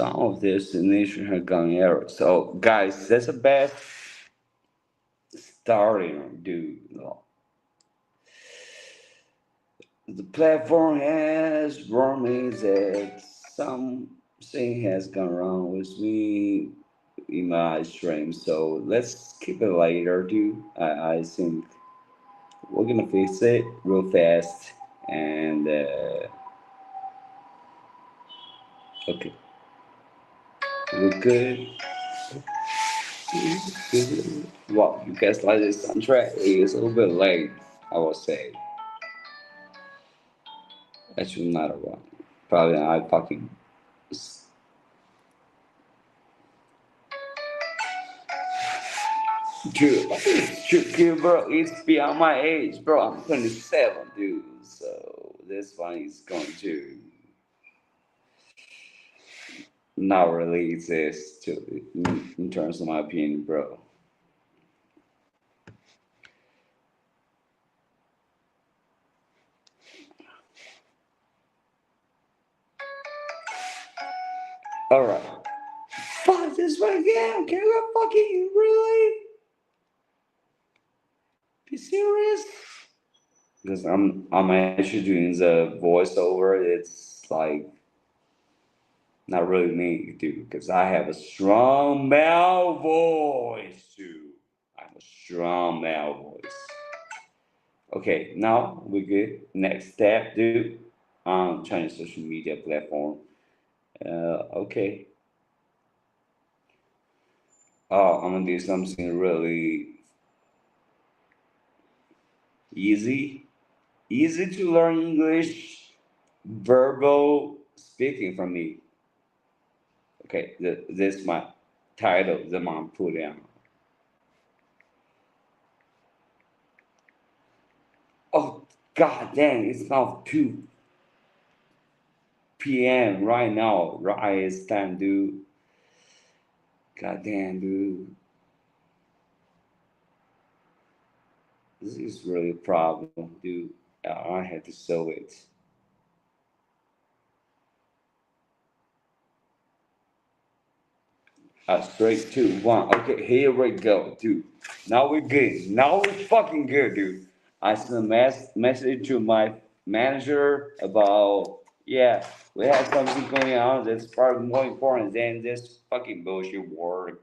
some of this initiation have gone error. So, guys, that's the best starting, dude. The platform has warned me that something has gone wrong with me in my stream. So let's keep it later, dude. I think we're gonna fix it real fast. And okay, we're good. Wow, you guys like this soundtrack? It's a little bit late, I will say. Actually, not a one. Probably I fucking. Dude, bro, it's beyond my age, bro. I'm 27, dude. So this one is going to not really exist in terms of my opinion, bro. All right. Fuck this one again. Can you fucking really be serious? Because I'm actually doing the voiceover. It's like not really me, dude. Because I have a strong male voice, dude. I have a strong male voice. Okay, now we're good. Next step, dude. Chinese social media platform. Okay. Oh, I'm gonna do something really easy. Easy to learn English, verbal speaking from me. Okay, this is my title, the mom put down. Oh, god dang, it's now 2 p.m. right now. Right time, dude. God damn, dude. This is really a problem, dude. I had to solve it. Straight 2 1. Okay, here we go, dude. Now we're good. Now we're fucking good, dude. I sent a message to my manager about, yeah, we have something going on that's far more important than this fucking bullshit work.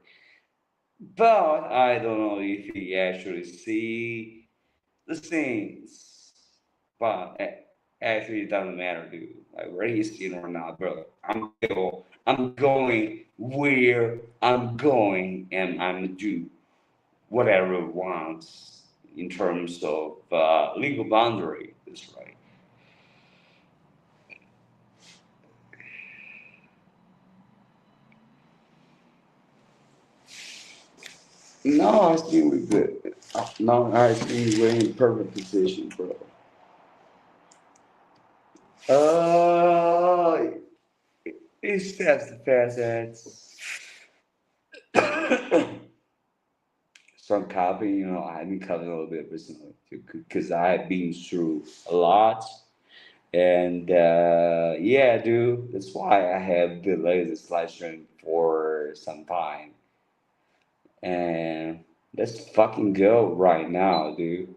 But I don't know if he actually see the things. But actually, it doesn't matter, dude. Like where he's seen or not, bro. I'm going where I'm going, and I'm do whatever I want in terms of legal boundary. That's right. No, I think we're good. No, I think we're in perfect position, bro. Uh, it's just the fact that some copy, I've been copying a little bit recently because I've been through a lot. And yeah, dude, that's why I have delayed the live stream for some time. And let's fucking go right now, dude.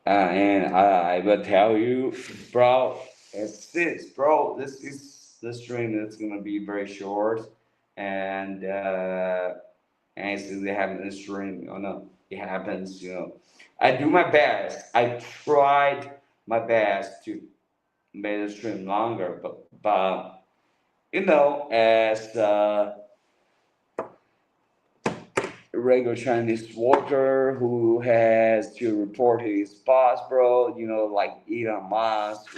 And I will tell you, bro, it's this, bro. This is the stream that's gonna be very short, and as it happens in the stream, no, it happens. I do my best. I tried my best to make the stream longer, but as regular Chinese worker who has to report his boss, bro, like Elon Musk,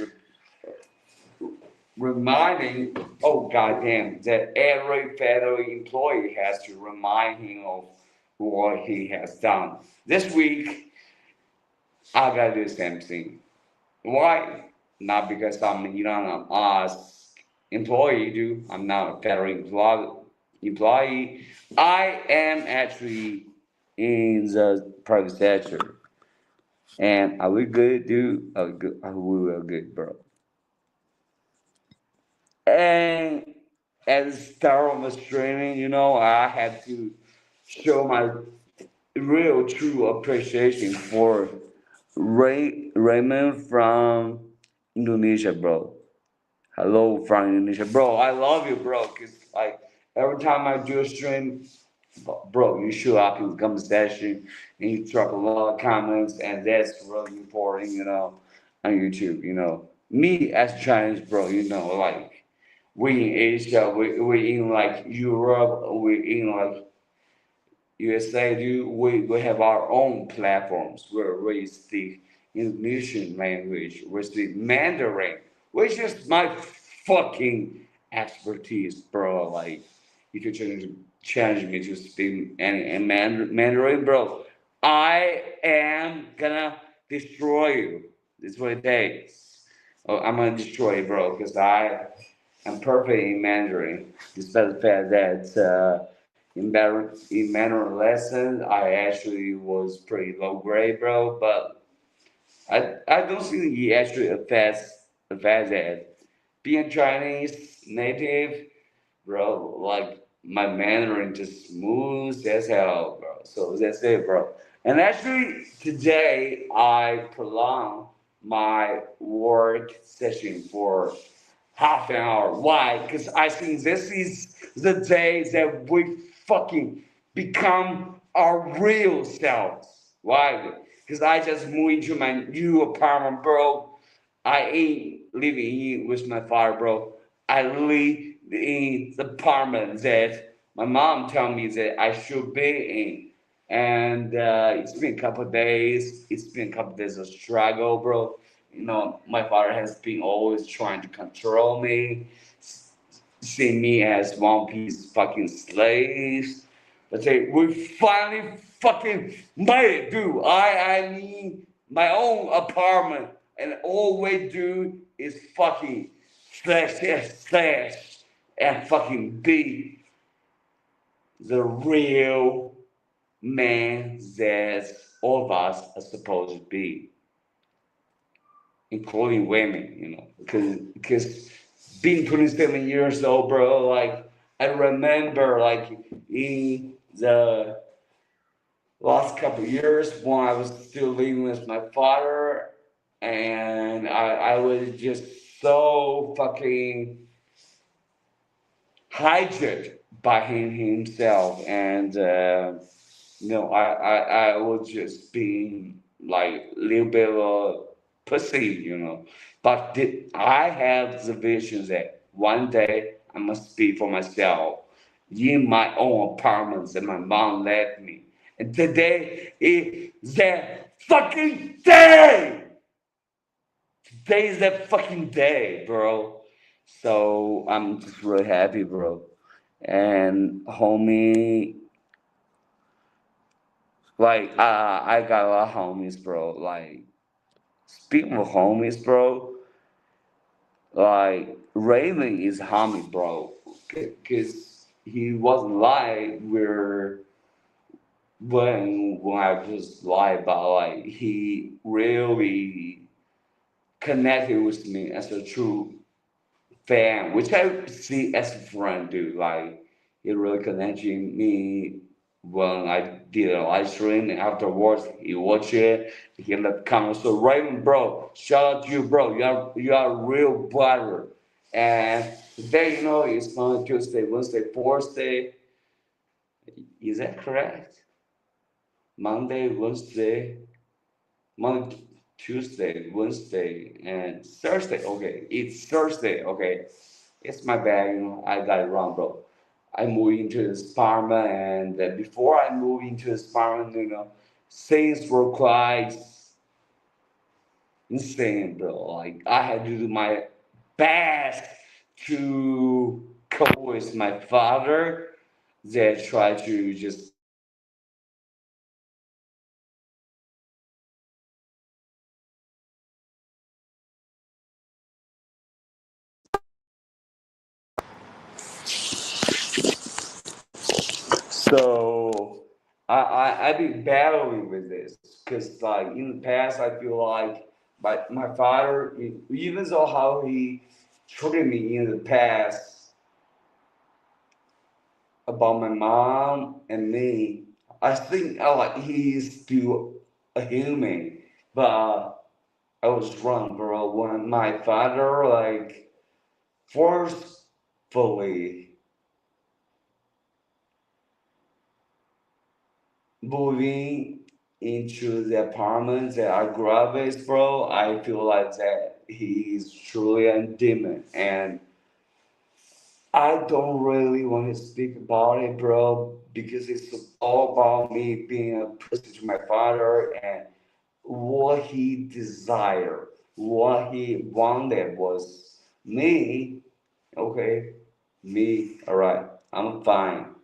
reminding, oh goddamn, that every federal employee has to remind him of what he has done. This week, I gotta do the same thing. Why? Not because I'm Elon Musk employee, dude. I'm not a federal employee. I am actually in the private sector. And are we good, dude? Are we well good, bro? And at the start of the streaming, I had to show my real true appreciation for Raymond from Indonesia, bro. Hello from Indonesia, bro. I love you, bro. Cause like every time I do a stream, bro, you show up in the comment section and you drop a lot of comments, and that's really important, on YouTube. Me as Chinese, bro, like we in Asia, we in like Europe, we in like USA, dude, we have our own platforms where we speak Indonesian language, we speak Mandarin, which is my fucking expertise, bro. Like, if you change me to speak any Mandarin, bro, I am gonna destroy you. That's what it takes. Oh, I'm gonna destroy you, bro, because am perfect in Mandarin, despite the fact that. In Mandarin lessons, I actually was pretty low grade, bro. But I don't think it actually affects that. Being Chinese native, bro, like my Mandarin just smooth as hell, bro. So that's it, bro. And actually, today I prolonged my work session for half an hour. Why? Because I think this is the day that we fucking become our real selves. Why? Because I just moved into my new apartment, bro. I ain't living in with my father, bro. I live in the apartment that my mom told me that I should be in. And it's been a couple of days. It's been a couple of days of struggle, bro. My father has been always trying to control me, see me as one piece fucking slaves. But say we finally fucking made it, dude. I need my own apartment, and all we do is fucking slash and fucking be the real man that all of us are supposed to be, including women, because being 27 years old, bro, like I remember like in the last couple of years when I was still living with my father, and I was just so fucking hijacked by him himself, and I was just being like a little bit of a pussy, But I have the vision that one day I must be for myself in my own apartments that my mom left me. And today is that fucking day! Today is that fucking day, bro. So I'm just really happy, bro. And homie, like I got a lot of homies, bro. Like speaking of homies, bro, like Raven is homie, bro, because he wasn't like where when I was like, but like he really connected with me as a true fan, which I see as a friend, dude. Like, he really connected me when I did a live stream, and afterwards he watched it, he left comments. So Raven, bro, shout out to you, bro. You are a real brother. And today, it's on Tuesday, Wednesday, Thursday. Is that correct? Monday, Wednesday, Monday, Tuesday, Wednesday, and Thursday. Okay, it's Thursday. Okay, it's my bad. I got it wrong, bro. I moved into this apartment, and before I moved into this apartment, things were quite insane, bro. Like I had to do my best to cope with my father that tried to just so I've been battling with this because like in the past I feel like my father, even though how he treated me in the past about my mom and me, I think like he's still a human, but I was wrong, bro. When my father like forcefully moving into the apartment that I grew up with, bro, I feel like that he's truly a demon. And I don't really want to speak about it, bro, because it's all about me being a person to my father and what he desired, what he wanted was me, okay, me, all right, I'm fine.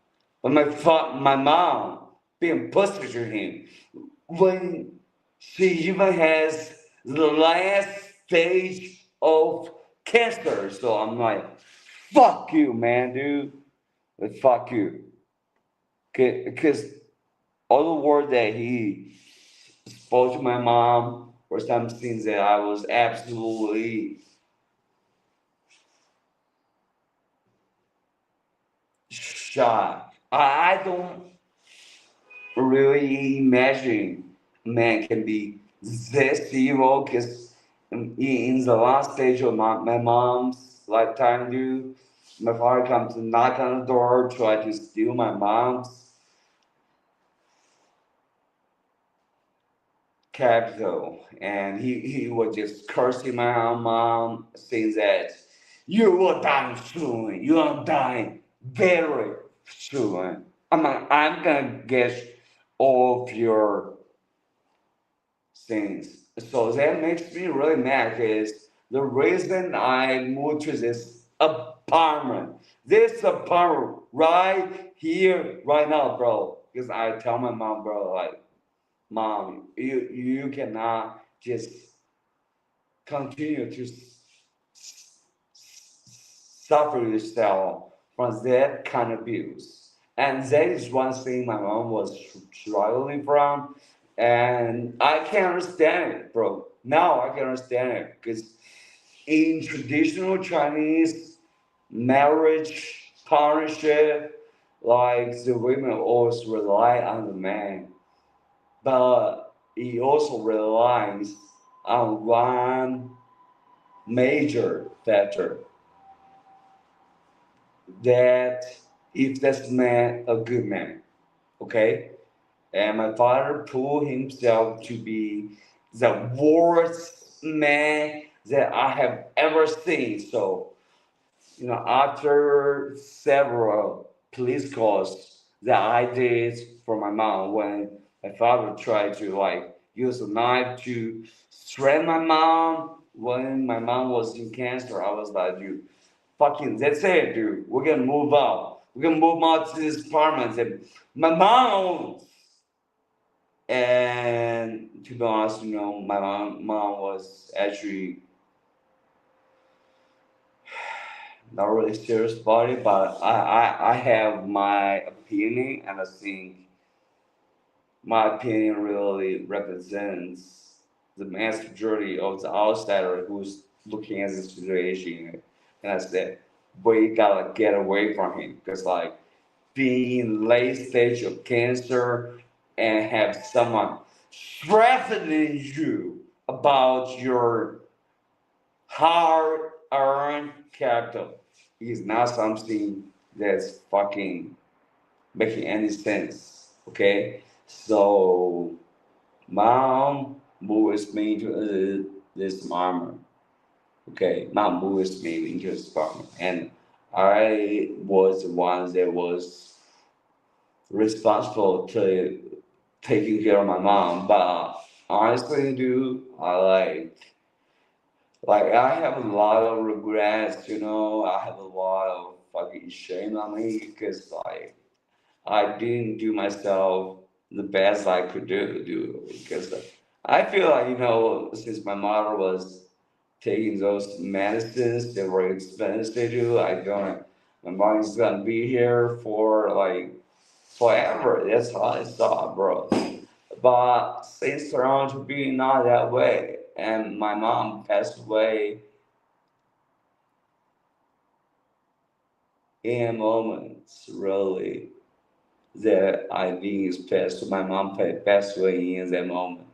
But my mom being pussy to him when she even has the last stage of cancer. So I'm like, fuck you, man, dude. Like, fuck you. Because all the word that he spoke to my mom were some things that I was absolutely shocked. I don't really imagine man can be this evil because in the last stage of my mom's lifetime, dude, my father comes to knock on the door, try to steal my mom's capital, and he was just cursing my own mom, saying that you will die soon, you are dying very soon. I'm gonna get all of your things. So that makes me really mad because the reason I moved to this apartment right here, right now, bro, because I tell my mom, bro, like, mom, you cannot just continue to suffer yourself from that kind of abuse. And that is one thing my mom was struggling from. And I can understand it, bro. Now I can understand it because in traditional Chinese marriage partnership, like the women always rely on the man, but he also relies on one major factor that if this man a good man, okay? And my father proved himself to be the worst man that I have ever seen. So, after several police calls that I did for my mom when my father tried to like use a knife to strand my mom when my mom was in cancer, I was like, dude, fucking, that's it, dude. We're gonna move out. We're gonna move out to this apartment that my mom owns. And to be honest, my mom was actually not really serious about it, but I have my opinion, and I think my opinion really represents the mass majority of the outsider who's looking at the situation. And I said, we gotta get away from him because, like, being in late stage of cancer and have someone threatening you about your hard-earned capital is not something that's fucking making any sense. Okay, so mom moves me into this armor. Okay, mom moves me into this armor, and I was the one that was responsible to taking care of my mom. But honestly, dude, like I have a lot of regrets. I have a lot of fucking shame on me because like I didn't do myself the best I could do because I feel like since my mother was taking those medicines that were expensive to do, I don't. My mom's gonna be here for like forever. That's how I thought, bro. But since turned to be not that way, and my mom passed away in a moment, really, that I think is passed. My mom passed away in that moment.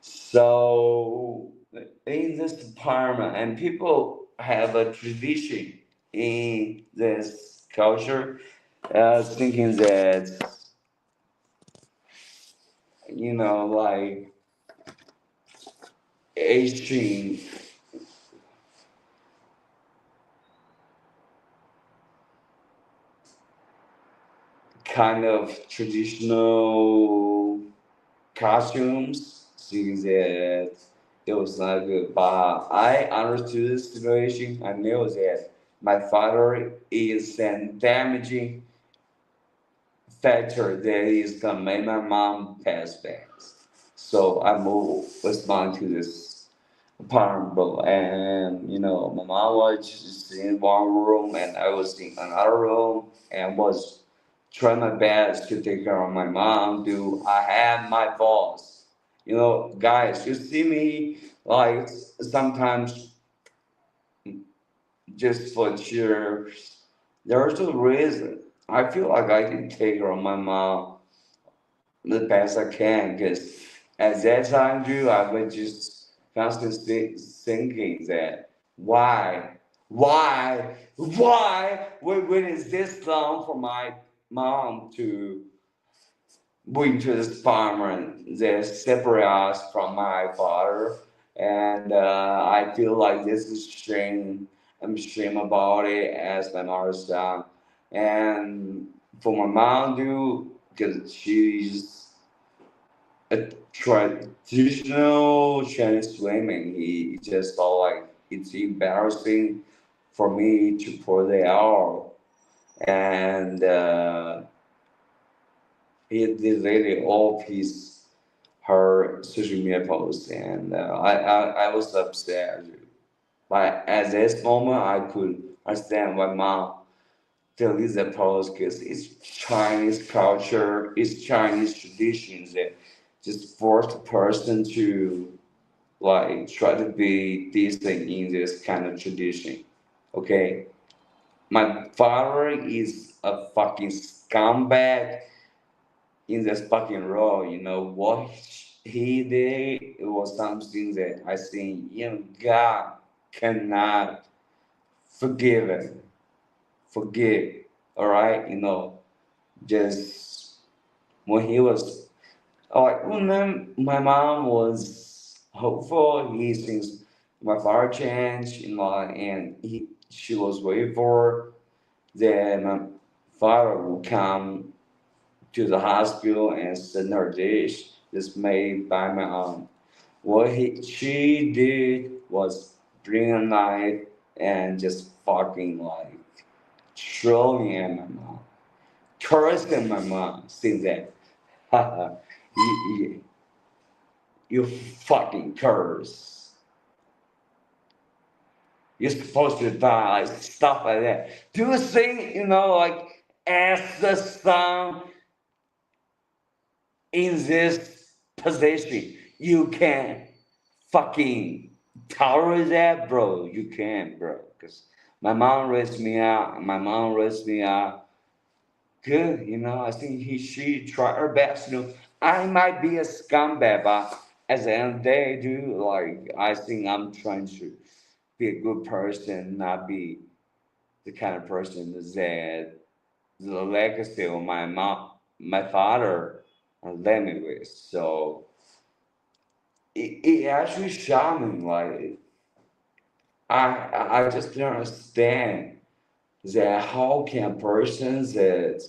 So in this department, and people have a tradition in this culture, thinking that like Asian kind of traditional costumes, thinking that it was not good. But I understood the situation. I knew that my father is an damaging factor that is gonna make my mom pass fast. So I moved respond to this apartment, and my mom was just in one room and I was in another room and was trying my best to take care of my mom. Do I have my boss? Guys, you see me like sometimes just for cheers. There's a reason. I feel like I can take care of my mom the best I can, because at that time, Drew, I was just constantly thinking that why we waited this long for my mom to bring to this apartment that separate us from my father, and I feel like this is shame. I'm ashamed about it as my mother's son, and for my mom, dude, because she's a traditional Chinese women. He just felt like it's embarrassing for me to pour it out, and he deleted all of her social media posts, and I was upset. But at this moment, I could understand why mom deleted the post, because it's Chinese culture, it's Chinese traditions that just force a person to like try to be decent in this kind of tradition. Okay, my father is a fucking scumbag in this fucking role. What he did, it was something that I think God cannot forgive him. Forgive, all right. Just when he was like when my mom was hopeful, he thinks my father changed, and she was waiting for that my father would come to the hospital and send her dish that's made by my aunt. What she did was bring a knife and just fucking like throwing at my mom, cursing my mom, saying that, haha, you, you fucking curse. You're supposed to die, like stuff like that. Do you think, like as the son in this position, you can fucking tolerate that, bro? You can, bro. Because my mom raised me out. My mom raised me out good. I think she tried her best. I might be a scumbag, but at the end of the day, dude, like I think I'm trying to be a good person, not be the kind of person that the legacy of my mom, my father, left me with. So it actually shocked me. Like I just don't understand that how can a person that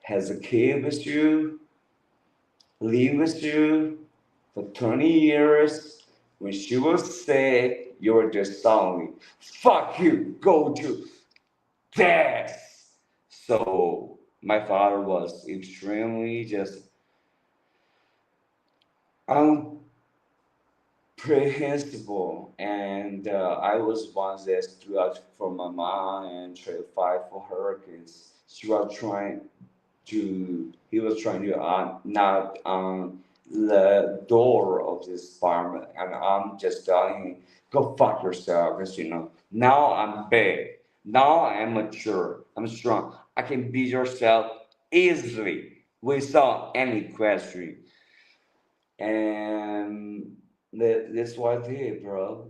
has a kid with you live with you for 20 years. When she was sick, you were just telling me, fuck you, go to death. So my father was extremely just unpredictable reprehensible, and I was one that stood out for my mom and tried to fight for her because he was trying to knock on the door of this apartment, and I'm just telling him, go fuck yourself, because now I'm big, now I'm mature, I'm strong, I can beat yourself easily without any question. And that's what I did, bro.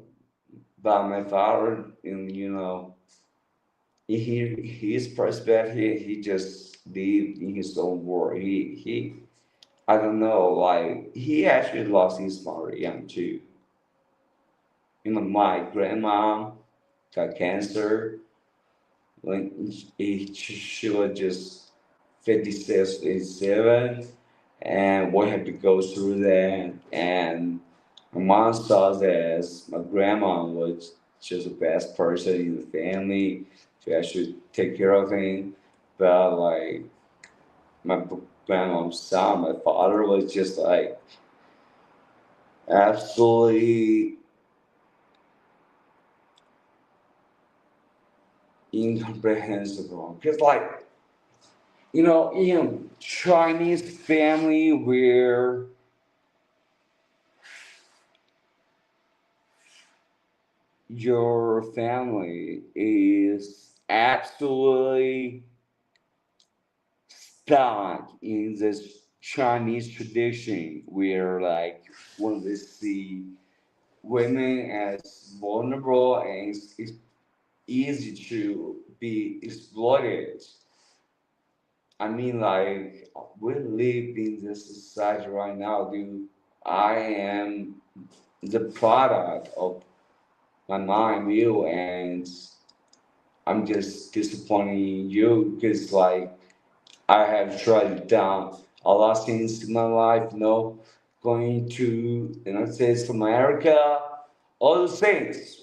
But my father, and his perspective, he just lived in his own world. He I don't know, like he actually lost his mother young too. My grandma got cancer when she was just 56, 57, and we had to go through that. And my mom saw that my grandma was just the best person in the family to actually take care of him. But like my grandma's son, my father was just like absolutely incomprehensible. Because like Chinese family where your family is absolutely stuck in this Chinese tradition where like when they see women as vulnerable and it's easy to be exploited. I mean, like we live in this society right now, dude. I am the product of my mom, you, and I'm just disappointing you because, like, I have tried down a lot of things in my life, going to United States of America, all those things,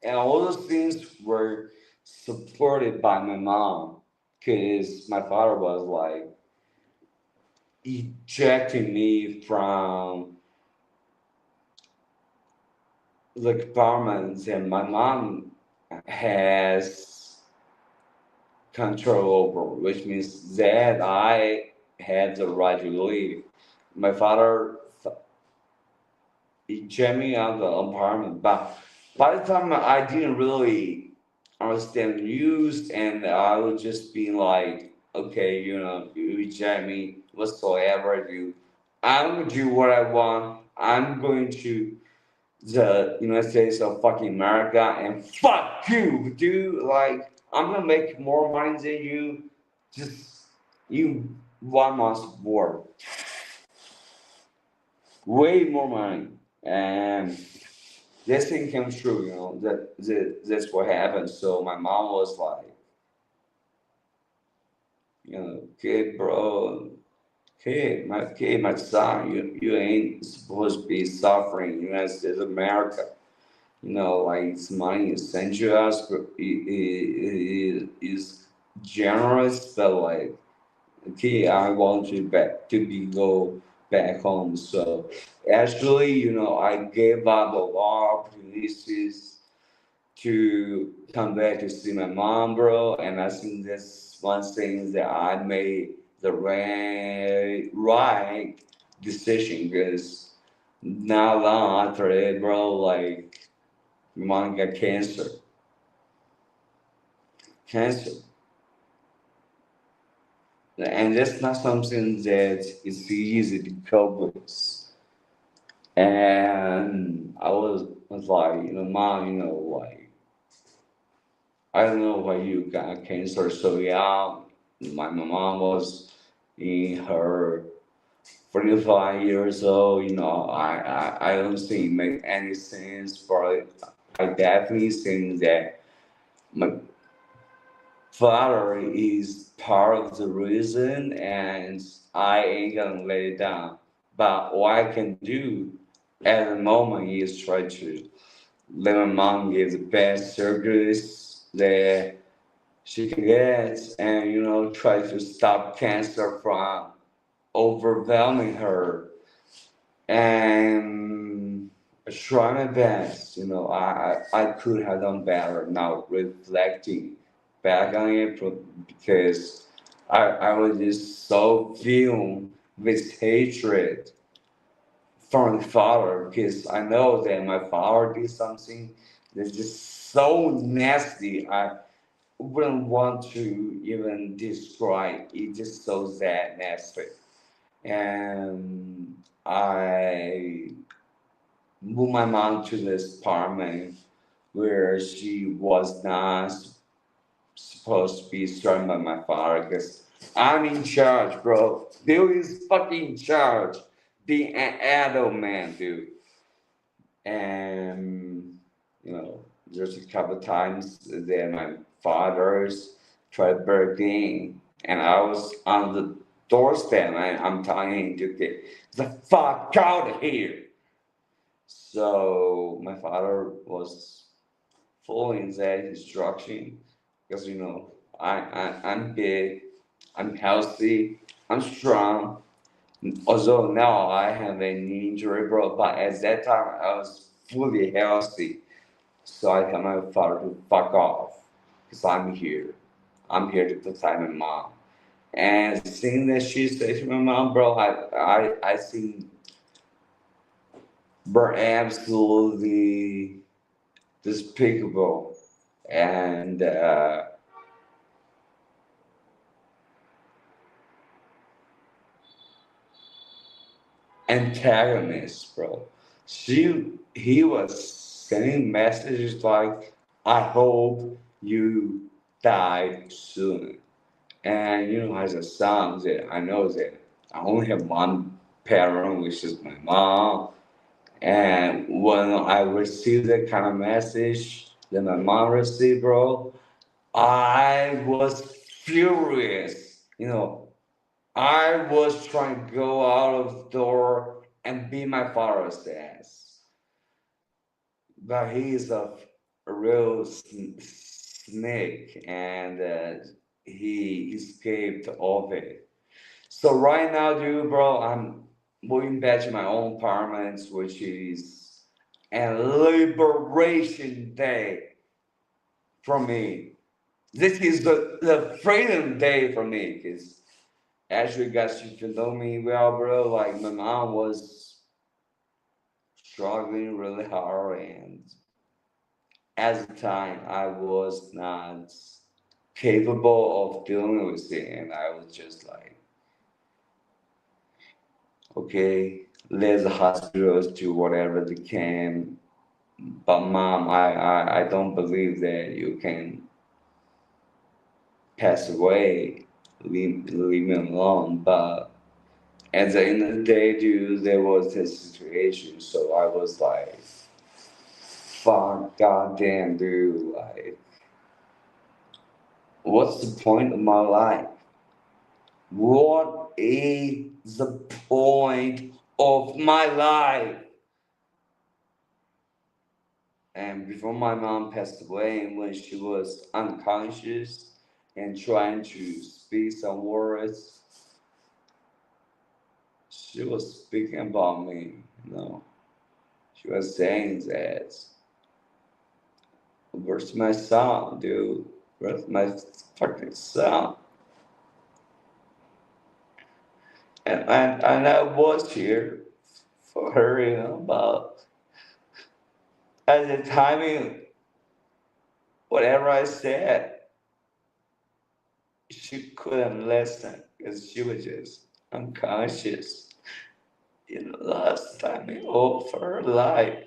and all those things were supported by my mom because my father was like ejecting me from the government, and my mom has control over, which means that I had the right to leave. My father ejected me out of the apartment, but by the time I didn't really understand the news, and I was just being like, okay, you eject me whatsoever I do. I'm gonna do what I want. I'm going to the United States of fucking America and fuck you, dude. Like, I'm gonna make more money than you. Just you 1 month work, way more money, and this thing came true. That's what happened. So my mom was like, kid, bro, kid, my son, you ain't supposed to be suffering. United States of America. Like it's money is sent to us, but it is generous, but like, okay, I want you back to be go back home. So actually, I gave up a lot of opportunities to come back to see my mom, bro, and I think that's one thing that I made the right decision because not long after it, bro, like mom got cancer, and that's not something that is easy to cope with. And I was like, mom, like I don't know why you got cancer so young. My mom was in her 45 years old. I don't think it make any sense, but I definitely think that my father is part of the reason, and I ain't gonna let it down. But what I can do at the moment is try to let my mom get the best surgeries that she can get, and try to stop cancer from overwhelming her. And I try my best. I could have done better. Now reflecting back on it, because I was just so filled with hatred from the father, because I know that my father did something that's just so nasty. I wouldn't want to even describe. It's just so that nasty. And I moved my mom to this apartment where she was not supposed to be surrounded by my father, because I'm in charge, bro. Dude is fucking in charge. Being an adult man, dude. And there's a couple times that my father's tried breaking, and I was on the doorstep, and I'm telling him to get the fuck out of here. So my father was following that instruction, because I'm big, I'm healthy, I'm strong. Although now I have an injury, bro, but at that time I was fully healthy. So I tell my father to fuck off, because I'm here. I'm here to protect my mom. And seeing that she said to my mom, bro, I think we're absolutely despicable and antagonist, bro. He was sending messages like, "I hope you die soon." And as a son, that I know that I only have one parent, which is my mom. And when I received that kind of message that my mom received, bro, I was furious. I was trying to go out of the door and beat my father's ass. But he is a real snake, and he escaped of it. So right now, dude, bro, I'm moving back to my own apartment, which is a liberation day for me. This is the freedom day for me, because actually, guys, if you know me well, bro, like my mom was struggling really hard, and at the time, I was not capable of dealing with it, and I was just like, okay, let the hospitals do whatever they can. But mom, I don't believe that you can pass away. Leave me alone. But at the end of the day, dude, there was this situation. So I was like, fuck, goddamn, dude. Like, what's the point of my life? What is the point of my life? And before my mom passed away, and when she was unconscious and trying to speak some words, she was speaking about me. She was saying that, "Where's my son, dude? Where's my fucking son?" And I was here for her, but at the timing, whatever I said, she couldn't listen because she was just unconscious. Last time of her life,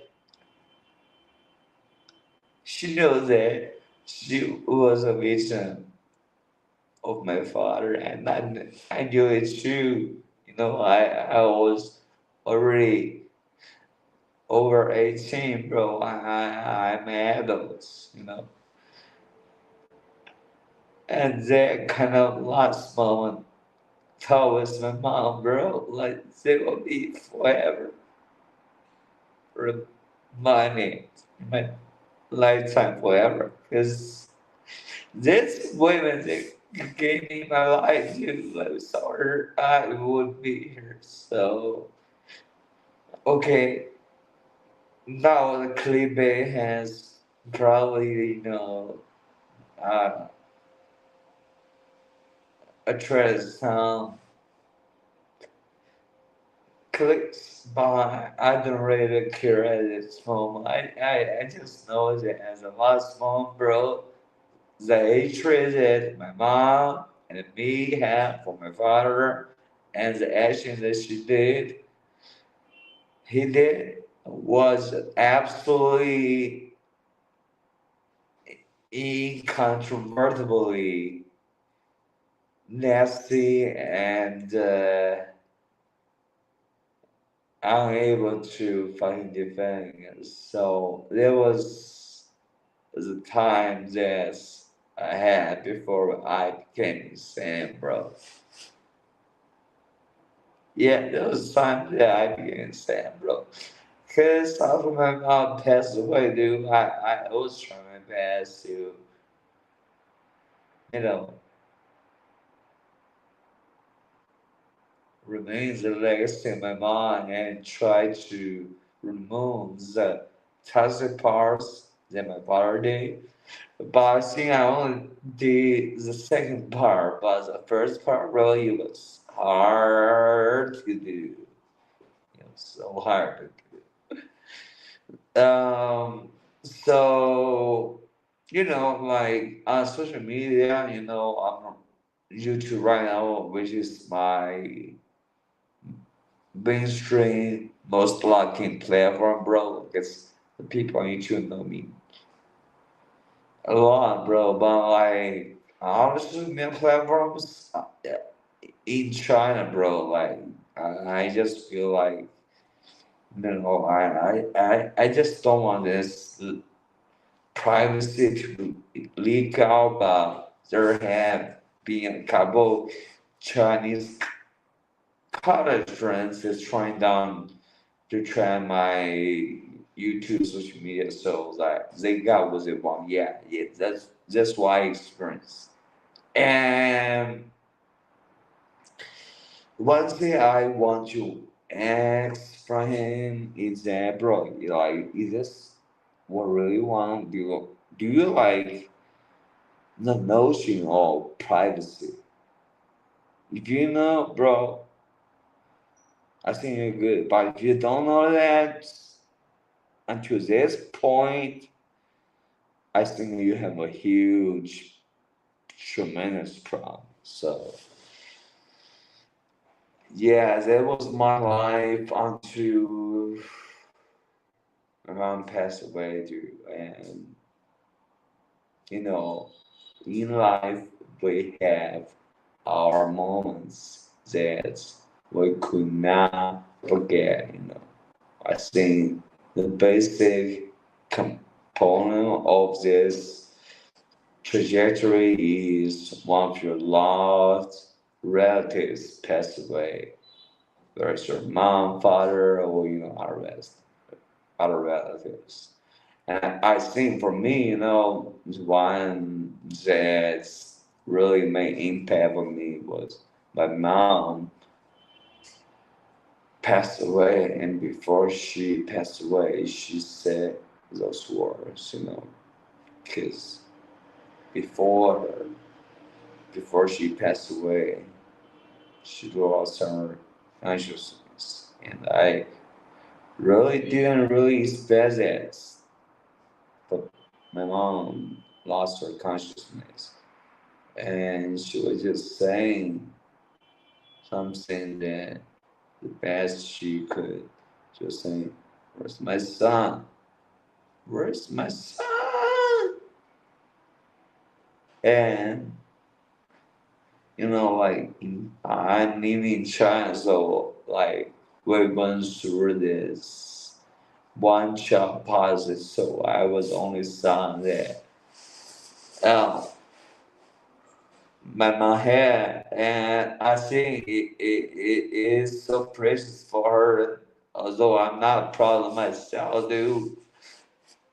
she knew that she was a victim of my father, and I knew it too. I was already over 18, bro. I'm an adult. And that kind of last moment towards my mom, bro, like they will be forever reminding my lifetime forever. Because this women that gave me my life, dude, I was sorry I would be here. So, okay, now the clickbait has probably, uh, attracted some clicks, but I don't really care at this moment. I just know that as a last month, bro, the hatred that my mom and me had for my father and the actions that he did, was absolutely incontrovertibly nasty and unable to fucking defend it. So there was the time that I had before I became insane, bro. Yeah, there was time that I became insane, bro. Cause after my mom passed away, dude, I was trying my best to, you know, remain the legacy of my mom and try to remove the toxic parts that my father did. But I think I only did the second part, but the first part really was hard to do. It was so hard to do. So like on social media, I'm on YouTube right now, which is my mainstream most locking platform, bro. Because the people on YouTube know me a lot, bro. But like honestly, main platforms in China, bro. Like I just feel like I just don't want this privacy to leak out. But there have been a couple Chinese college friends is trying down to try my YouTube social media, so like they got what they want. Yeah, yeah, that's what I experienced. And one thing I want to ask from him is that, bro, like, is this what really want? Do you like the notion of privacy? If you know, bro, I think you're good. But if you don't know that, until this point, I think you have a huge, tremendous problem. So, yeah, that was my life until my mom passed away, dude. And, you know, in life, we have our moments that we could not forget. I think the basic component of this trajectory is one of your loved relatives pass away, whether it's your mom, father, or other relatives. And I think for me, one that really made impact on me was my mom passed away, and before she passed away, she said those words, because before before she passed away, she lost her consciousness, and I really didn't really expect that, but my mom lost her consciousness, and she was just saying something that the best she could. She was saying, "Where's my son? Where's my son?" And like I'm living in China, so like we're going through this one child policy, so I was only son there. Um, my mom had, and I think it is so precious for her. Although I'm not proud of myself, dude,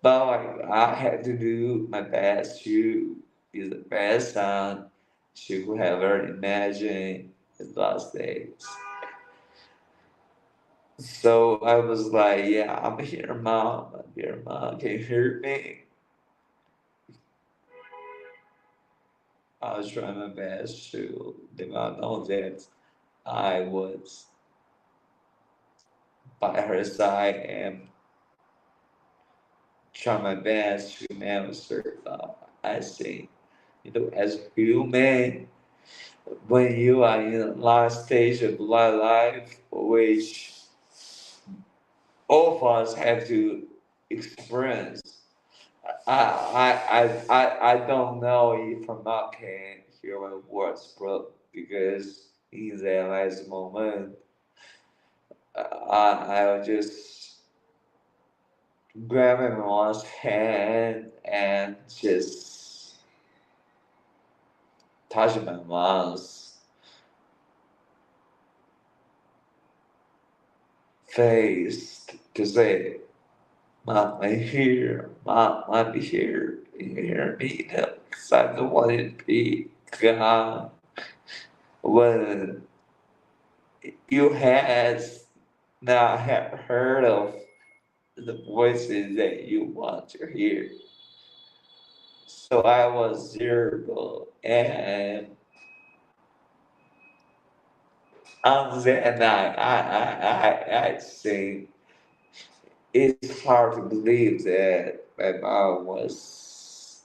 but like I had to do my best to be the best son she could have ever imagined his last days. So I was like, yeah, I'm here, mom. I'm here, mom. Can you hear me? I was trying my best to let mom know that I was by her side and try my best to manage her. I say, as a human, when you are in the last stage of life, which all of us have to experience. I don't know if I'm not can hear my words, bro, because in that last moment, I was just grabbing my mom's hand and just touching my mom's face to say, Mom, I'm here. Mom, I'm here. You hear me? Because I don't want it to be gone. When you has not have heard of the voices that you want to hear. So I was 0, and on that night, I think it's hard to believe that my mom was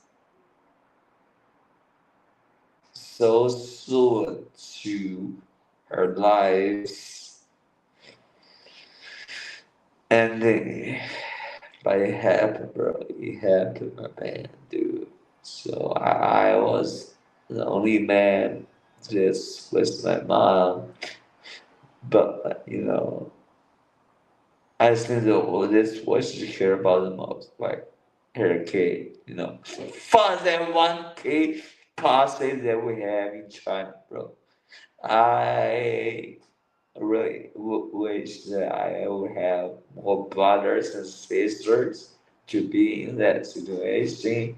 so soon to her lives ending. But it happened, bro. It happened, my man, dude. So I was the only man just with my mom. But, I think the oldest what she care about the most, like her kid, fun that 1K policy that we have in China, bro. I really wish that I would have more brothers and sisters to be in that situation,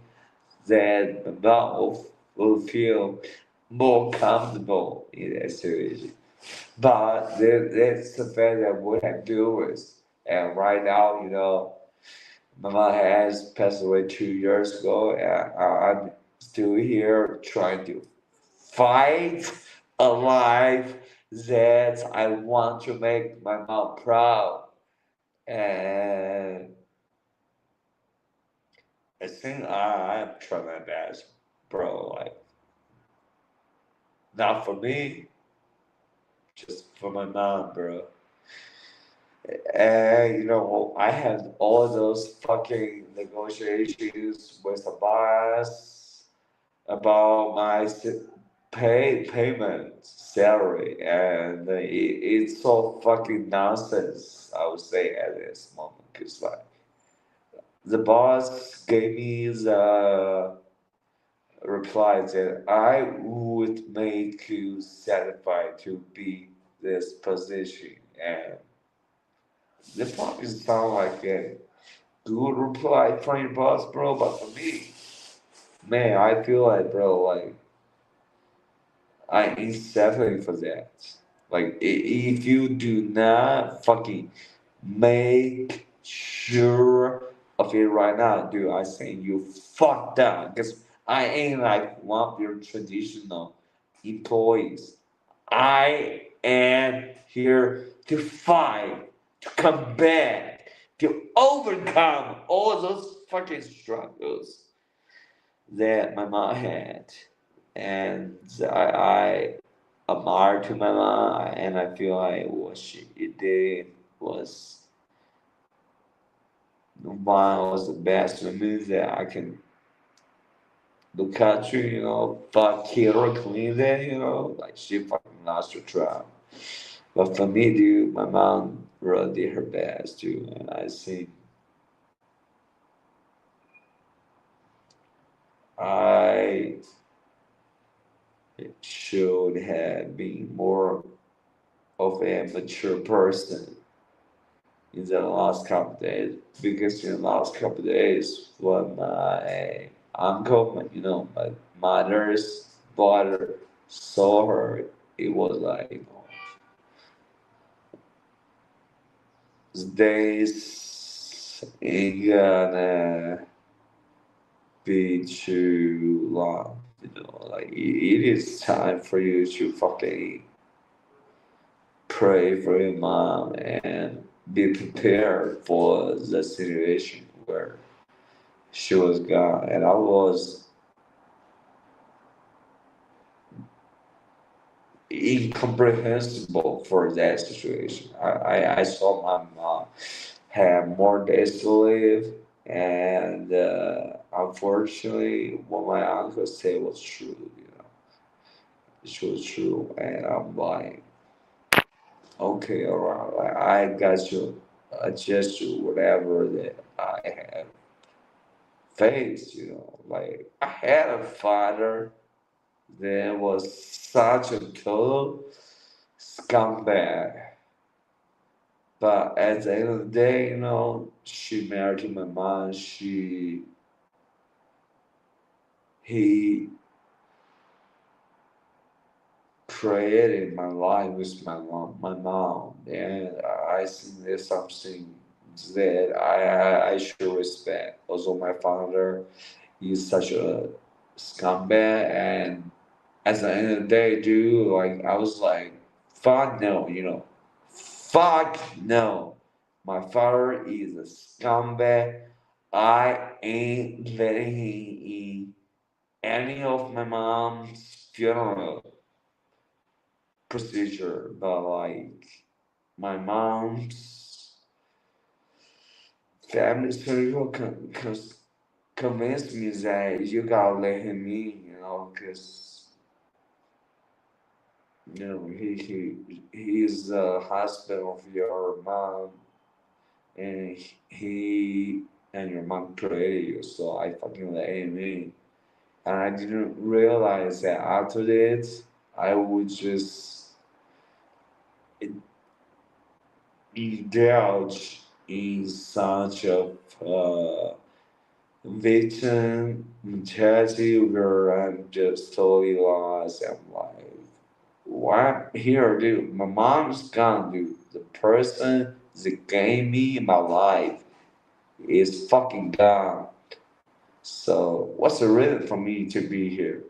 that the mom will feel more comfortable in that situation. But that's the fact that we have to do with. And right now, my mom has passed away 2 years ago, and I'm still here trying to fight a life that I want to make my mom proud. And I think I'm trying my best, bro. Like, not for me, just for my mom, bro. And I had all those fucking negotiations with the boss about my payment salary, and it's so fucking nonsense. I would say at this moment, because like the boss gave me the reply that I would make you satisfied to be this position, and the probably sound like a good reply from your boss, bro. But for me, man, I feel like, bro, like I ain't settling for that. Like, if you do not fucking make sure of it right now, dude, I say you fucked up. Because I ain't like one of your traditional employees. I am here to fight, to combat, to overcome all those fucking struggles that my mom had. And I admire to my mom, and I feel like what she did was one was the best memories that I can look at to, but kill or clean that, like she fucking lost her trial. But for me, dude, my mom really did her best too, and I think I should have been more of a mature person in the last couple of days, because in the last couple of days when my uncle, my mother's brother saw her, it was like, days ain't gonna be too long. Like it is time for you to fucking pray for your mom and be prepared for the situation where she was gone. And I was incomprehensible for that situation. I saw my mom have more days to live, and unfortunately, what my uncle said was true. It was true, and I'm like, okay, alright, like, I got you adjust to whatever that I have faced. Like I had a father that was such a total scumbag. But at the end of the day, she married to my mom. He created my life with my mom, and I think there's something that I should respect. Also, my father is such a scumbag, and at the end of the day, dude, like I was like, fuck no, fuck no. My father is a scumbag. I ain't letting him in any of my mom's funeral procedure, but like my mom's family funeral convinced me that you gotta let him in, because he is the husband of your mom, and he and your mom created you, so I fucking let him in. And I didn't realize that after that, I would just indulge in such a victim mentality where I'm just totally lost. I'm like, what here, dude? My mom's gone, dude. The person that gave me my life is fucking gone. So what's the reason for me to be here?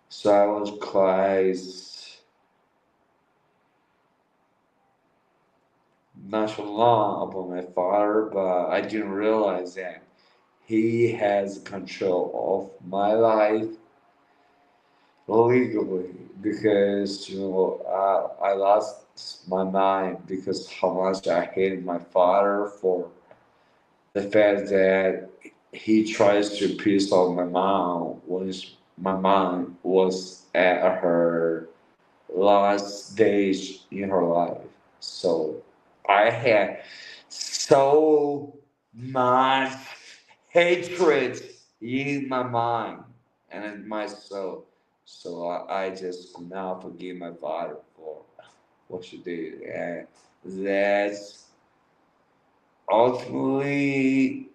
So I was quite nonchalant about my father, but I didn't realize that he has control of my life legally, because I lost my mind because how much I hated my father for the fact that he tries to piss off my mom when my mom was at her last stage in her life. So I had so much hatred in my mind and in my soul. So I just could not forgive my father for what she did. And that's ultimately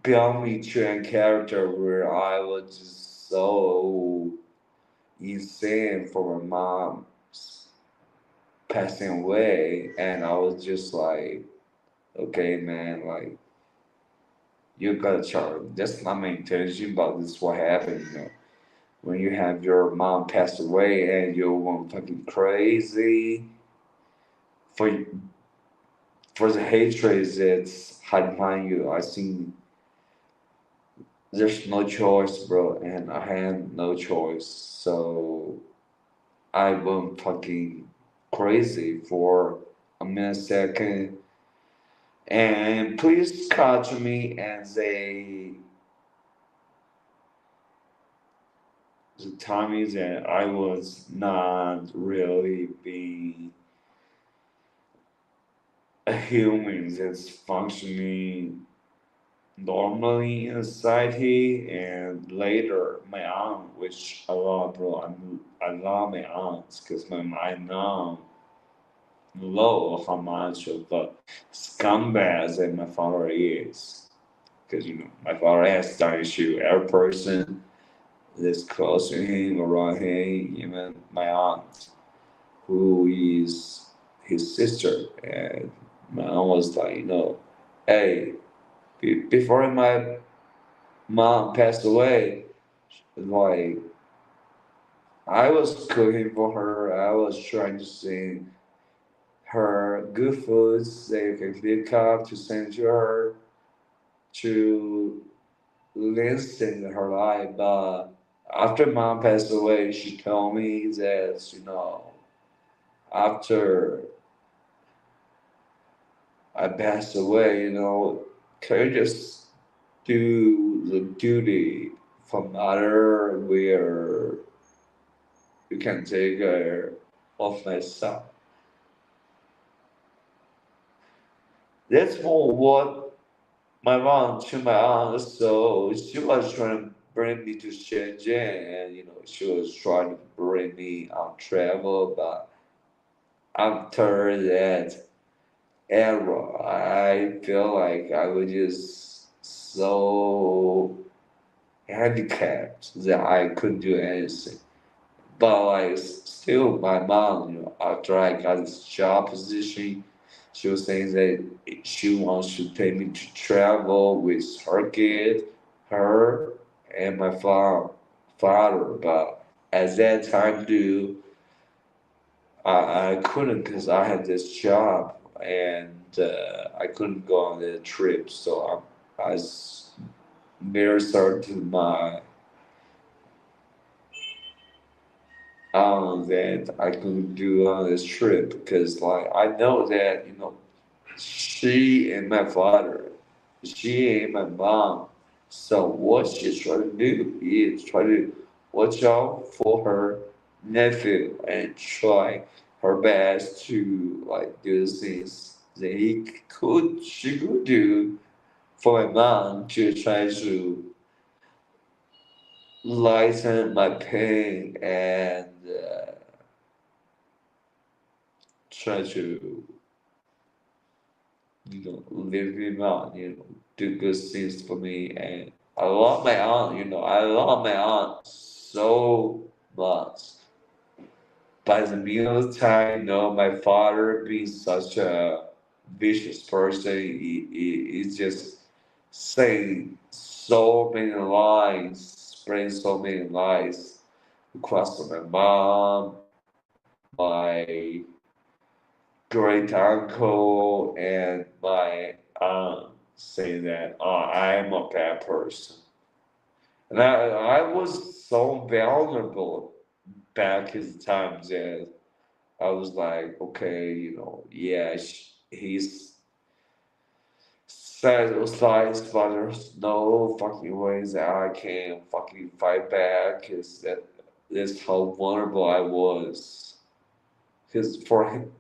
built me to a character where I was just so insane for my mom passing away, and I was just like, okay, man, like you gotta charge. That's not my intention, but this is what happened. When you have your mom pass away and you're going fucking crazy for the hatred that's hiding behind you. I think there's no choice, bro, and I had no choice, so I went fucking crazy for a minute second. And please catch me and say the time is that I was not really being a human that's functioning normally in society. And later my aunt, which I love, bro, I love my aunts because I know how much of a scumbag that my father is. Because my father has done issue every person that's close to him, around him, even my aunt, who is his sister, and my aunt was like, hey, before my mom passed away, like I was cooking for her. I was trying to send her good foods they can pick up to send to her to lengthen her life. But after mom passed away, she told me that after I passed away, can you just do the duty for mother where you can take care of my son. That's more what my mom to my aunt. So she was trying to bring me to Shenzhen, and she was trying to bring me on travel. But after that era, I feel like I was just so handicapped that I couldn't do anything. But like still, my mom, after I got this job position, she was saying that she wants to take me to travel with her kid, her, and my father. But at that time, dude, I couldn't because I had this job and I couldn't go on the trip. So I never started my that I could do on this trip because like I know that she and my father, she and my mom. So what she's trying to do is try to watch out for her nephew and try her best to like do the things that she could do for my mom to try to lighten my pain and try to live him out, do good things for me. And I love my aunt, I love my aunt so much. By the middle of the time, my father being such a vicious person, he just saying so many lies, spreading so many lies across to my mom, my great uncle and my aunt say that I'm a bad person. And I was so vulnerable back in the times that I was like, okay, yeah, he's said it was lies, but there's no fucking ways that I can fucking fight back. Cause that's how vulnerable I was. Because for him,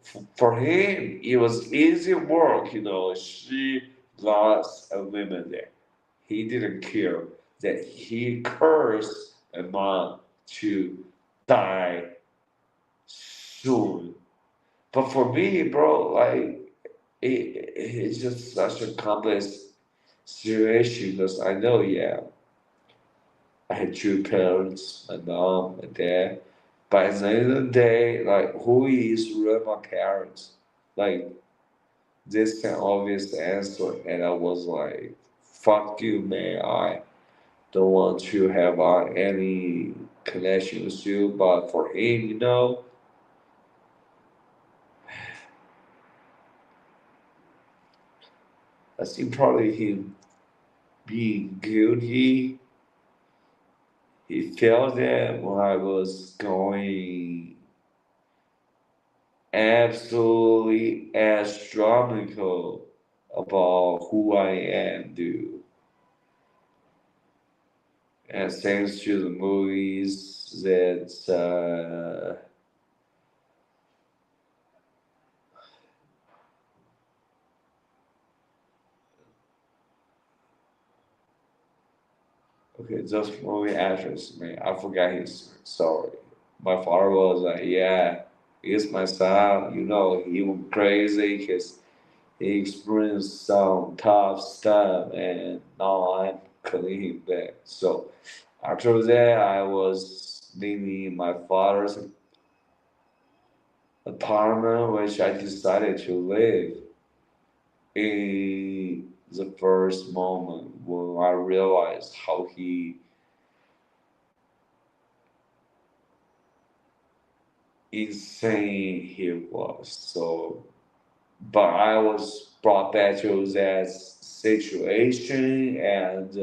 it was easy work, She lost a woman there. He didn't care that he cursed a mom to die soon. But for me, bro, like it's just such a complex situation because I know, yeah, I had two parents, my mom, my dad. But at the end of the day, like, who is really my parents? Like, this an obvious answer, and I was like, "Fuck you, man! I don't want to have any connection with you." But for him, I think probably him being guilty. He felt that when I was going absolutely astronomical about who I am, dude. And thanks to the movies that okay, just movie actress, man. I forgot his sorry. My father was like, yeah, he's my son. He went crazy because he experienced some tough stuff, and now I'm calling him back. So after that, I was leaving my father's apartment which I decided to live in the first moment when I realized how he insane he was. So, but I was brought back to that situation, and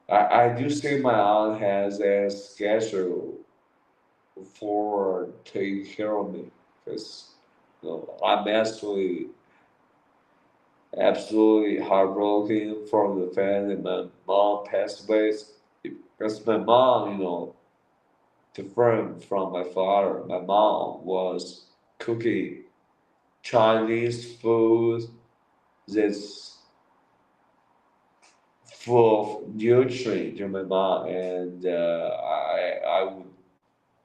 I do think my aunt has a schedule for taking care of me because I'm absolutely heartbroken from the fact that my mom passed away. Because my mom, different from my father. My mom was cooking Chinese food that's full of nutrient to my mom, and I would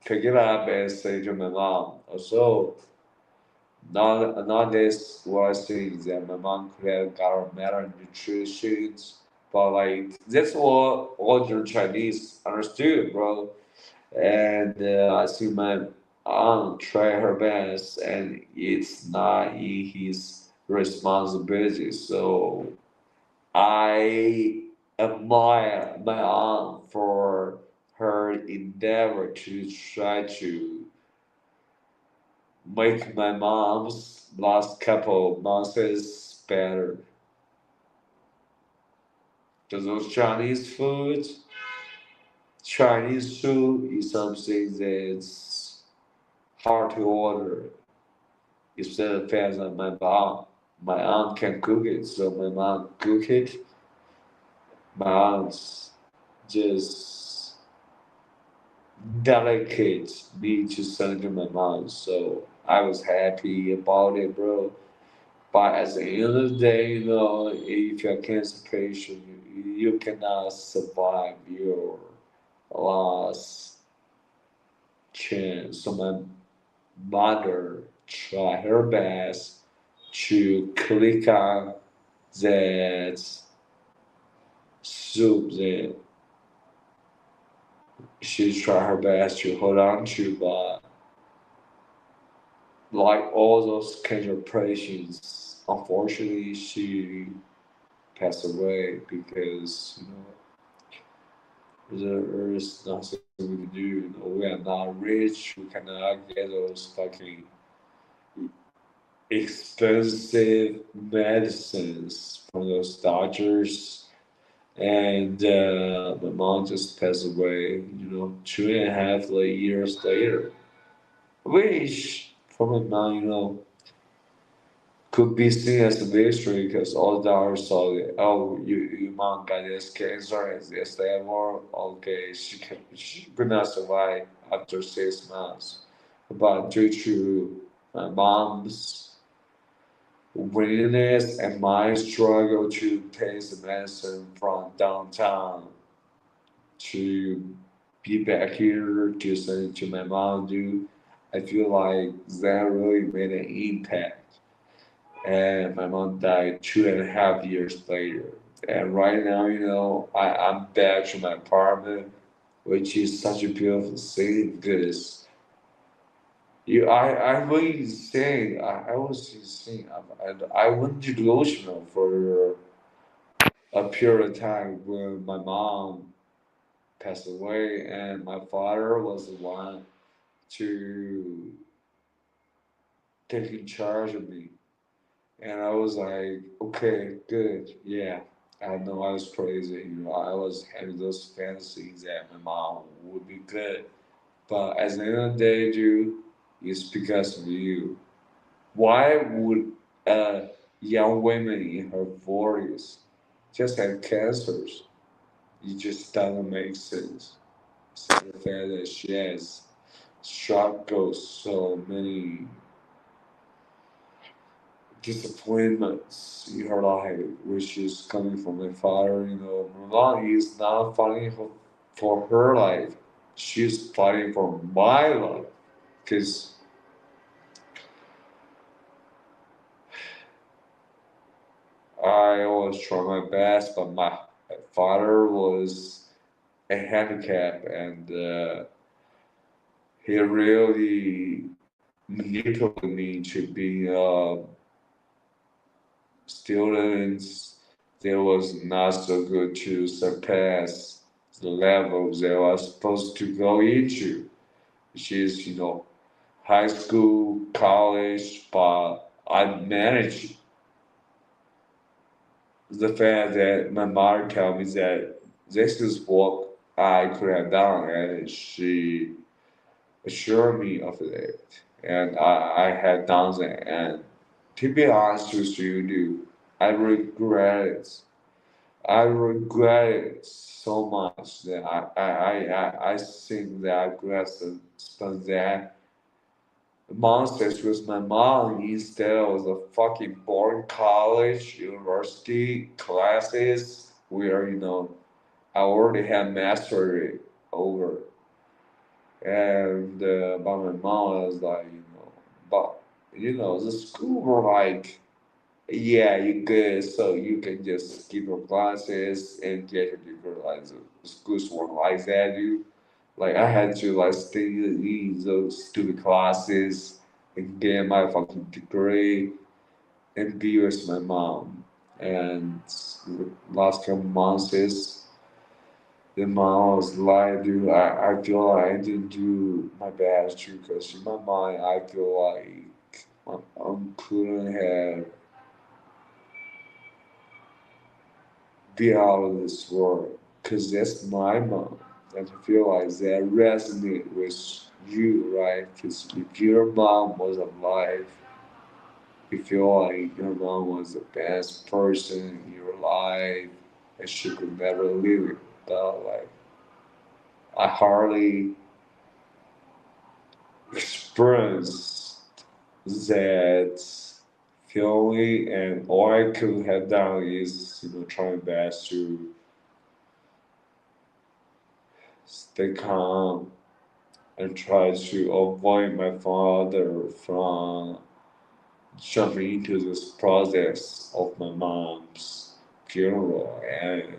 pick it up and say to my mom. Also, not this was things that my mom could have got better nutrition, but like that's what all the Chinese understood, bro. And I see my aunt try her best, and it's not in his responsibility. So I admire my aunt for her endeavor to try to make my mom's last couple of months better. Because those Chinese food is something that's hard to order. Instead of fact that my aunt can cook it, so my mom cook it. My aunt's just delicate me to send to my mom, so I was happy about it, bro. But at the end of the day, if you're a cancer patient, you cannot survive your last chance. So my mother tried her best to click on that soup that she tried her best to hold on to, but like all those cancer patients, unfortunately, she passed away because there is nothing we can do. We are not rich. We cannot get those fucking expensive medicines from those doctors. And my mom just passed away, 2.5 years later. Which, for my mom, could be seen as a victory because all the doctors saw that, oh, your mom got this cancer and this level. Okay, she could not survive after 6 months. But due to my mom's willingness and my struggle to pay the medicine from downtown to be back here to send it to my mom, dude, I feel like that really made an impact. And my mom died 2.5 years later. And right now, I'm back to my apartment, which is such a beautiful thing because I went insane. I was insane. I went delusional for a period of time when my mom passed away, and my father was the one to taking charge of me. And I was like, okay, good, yeah. I know I was crazy, I was having those fantasies that my mom would be good. But at the end of the day, dude, it's because of you. Why would a young woman in her 40s just have cancers? It just doesn't make sense. So the fact that she has struggled so many disappointments in her life, which is coming from my father. My mom is not fighting for her life. She's fighting for my life. Because I always try my best, but my father was a handicap, and he really manipulate me to be students that was not so good to surpass the levels that I was supposed to go into, which is, high school, college, but I managed the fact that my mother told me that this is what I could have done, and she assured me of it, and I had done that, and to be honest with you, dude, I regret it. I regret it so much that I think that I could have spent that monsters with my mom instead of the fucking boring college, university classes where, I already had mastery over. And but my mom was like, but the school were like, yeah, you good, so you can just skip your classes and get your degree. Like the schools weren't like that, dude. Like I had to like stay in those stupid classes and get my fucking degree and be with my mom. And the last couple months is the mom was like, dude, I feel like I didn't do my best too, because in my mind I feel like my mom couldn't have be out of this world, because that's my mom. And I feel like that resonate with you, right? Because if your mom was alive, you feel like your mom was the best person in your life and she could never leave it. But like, I hardly experienced that feeling, and all I could have done is, trying best to stay calm and try to avoid my father from jumping into this process of my mom's funeral. And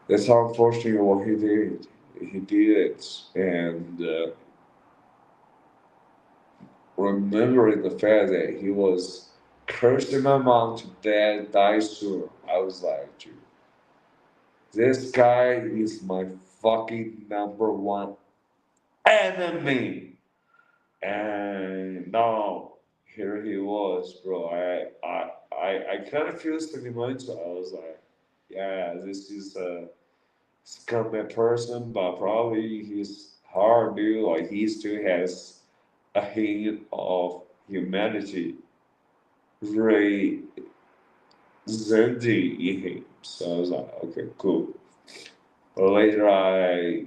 that's unfortunately what he did. He did it. And remembering the fact that he was cursing my mom to death, die soon, I was like, dude, this guy is my fucking number one enemy. And now here he was, bro. I kind of feel sentimental. I was like, yeah, this is a scumbag person, but probably he's hard, dude. Like he still has a hint of humanity, resenting in him. So I was like, okay, cool. But later, I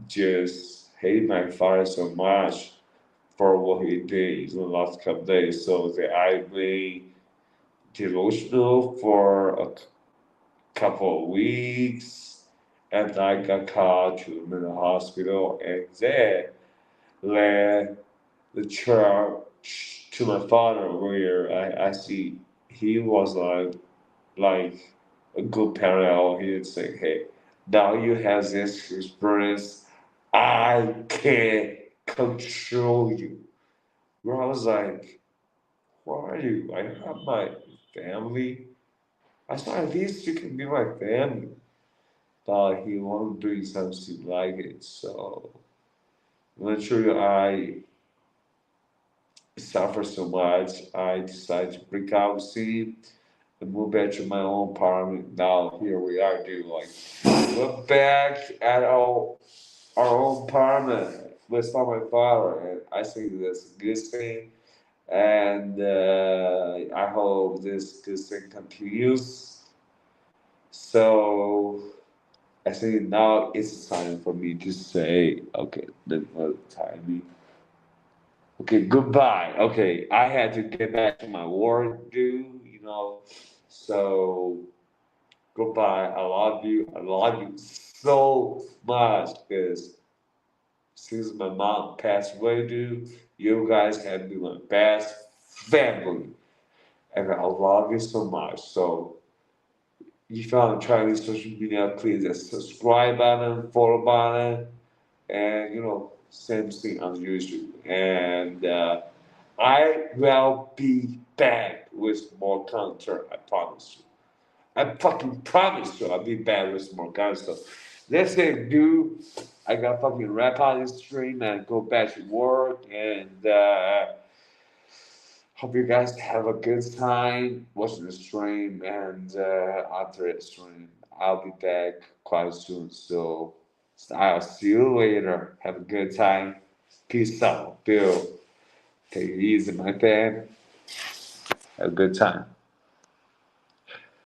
just hate my father so much for what he did in the last couple days. So that I been devotional for a couple of weeks, and I got called to the hospital, and then led the church to my father, where I see he was like a good parallel. He would say, "Hey, now you have this experience. I can't control you." Where I was like, why are you? I have my family. I thought at least you can be my family. But he wasn't doing something like it. So eventually I suffered so much. I decided to break out with him and move back to my own apartment. Now here we are, dude. Like we're back at our own apartment with my father, and I think that's a good thing. And I hope this thing continues. So I think now it's time for me to say, okay, let me time me. Okay, goodbye. Okay, I had to get back to my work, dude. So goodbye. I love you. I love you so much because since my mom passed away, dude, you guys have been my best family. And I love you so much. So if you're trying social media, please just subscribe button, follow button, and same thing on YouTube, and I will be back with more content. I promise you. I fucking promise you, I'll be back with more content. That's it, dude. I got fucking wrap out this stream and go back to work, and hope you guys have a good time watching the stream. And after the stream, I'll be back quite soon. So I'll see you later. Have a good time. Peace out, Bill. Take it easy, my friend. Have a good time.